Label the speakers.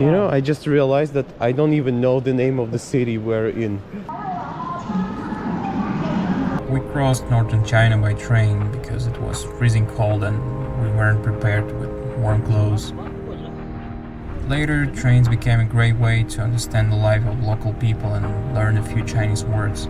Speaker 1: You know, I just realized that I don't even know the name of the city we're in.
Speaker 2: We crossed northern China by train because it was freezing cold and we weren't prepared with warm clothes. Later, trains became a great way to understand the life of local people and learn a few Chinese words.